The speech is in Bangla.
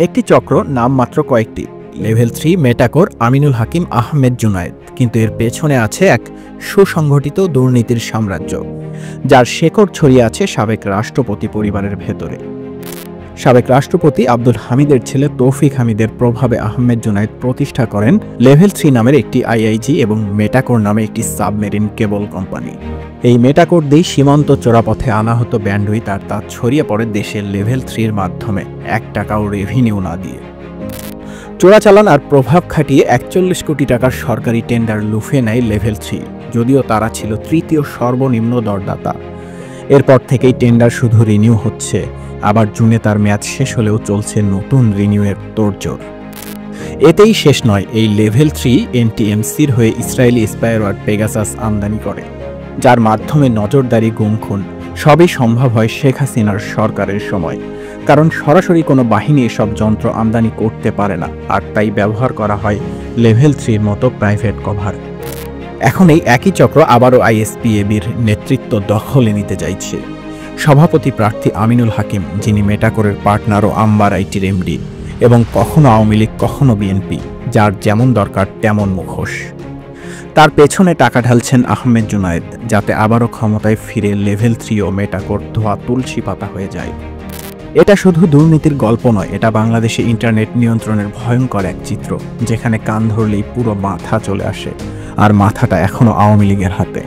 একটি চক্র, নাম মাত্র কয়েকটি। লেভেল 3 মেটাকোর, আমিনুল হাকিম, আহমেদ জুনায়েদ। কিন্তু এর পেছনে আছে এক সুসংগঠিত দুর্নীতির সাম্রাজ্য, যার শেকড় ছড়িয়ে আছে সাবেক রাষ্ট্রপতি পরিবারের ভেতরে। সাবেক রাষ্ট্রপতি আব্দুল হামিদের ছেলে তৌফিক হামিদের প্রভাবে আহমেদ জুনায়েদ প্রতিষ্ঠা করেন লেভেল 3 নামের একটি আইআইজি এবং মেটাকোর নামে একটি সাবমেরিন কেবল কোম্পানি। এই মেটাকোর দিয়ে সীমান্ত চোরাপথে আনা হতো ব্যান্ডউইথ, আর তা ছড়িয়ে পড়ে দেশের লেভেল 3-র মাধ্যমে 1 টাকাও রেভিনিউ না দিয়ে। চোরাচালান আর প্রভাব খাটিয়ে 41 কোটি টাকার সরকারি টেন্ডার লুফে নেয় লেভেল 3, যদিও তারা ছিল তৃতীয় সর্বনিম্ন দরদাতা। এরপর থেকেই টেন্ডার শুধু রিনিউ হচ্ছে, আবার জুনে তার মেয়াদ শেষ হলেও চলছে নতুন রিনিউয়ের তোড়জোড়। এতেই শেষ নয়, এই লেভেল 3 এনটিএমসির হয়ে ইসরায়েলি স্পাইরওয়ার পেগাসাস আমদানি করে, যার মাধ্যমে নজরদারি, গুম-খুন সবই সম্ভব হয় শেখ হাসিনার সরকারের সময়। কারণ সরাসরি কোনো বাহিনী এসব যন্ত্র আমদানি করতে পারে না, আর তাই ব্যবহার করা হয় লেভেল 3-র মতো প্রাইভেট কভার। এখন এই একই চক্র আবারও আইএসপিএবির নেতৃত্ব দখলে নিতে চাইছে। সভাপতি প্রার্থী আমিনুল হাকিম, যিনি মেটাকোরের পার্টনার ও আম্বার আইটির এমডি, এবং কখনো আওয়ামী লীগ কখনো বিএনপি, যার যেমন দরকার তেমন মুখোশ। তার পেছনে টাকা ঢালছেন আহমেদ জুনায়েদ, যাতে আবারও ক্ষমতায় ফিরে লেভেল 3 ও মেটাকোর ধোয়া তুলসী পাতা হয়ে যায়। এটা শুধু দুর্নীতির গল্প নয়, এটা বাংলাদেশে ইন্টারনেট নিয়ন্ত্রণের ভয়ঙ্কর এক চিত্র, যেখানে কান ধরলেই পুরো মাথা চলে আসে, আর মাথাটা এখনো আওয়ামী লীগের হাতে।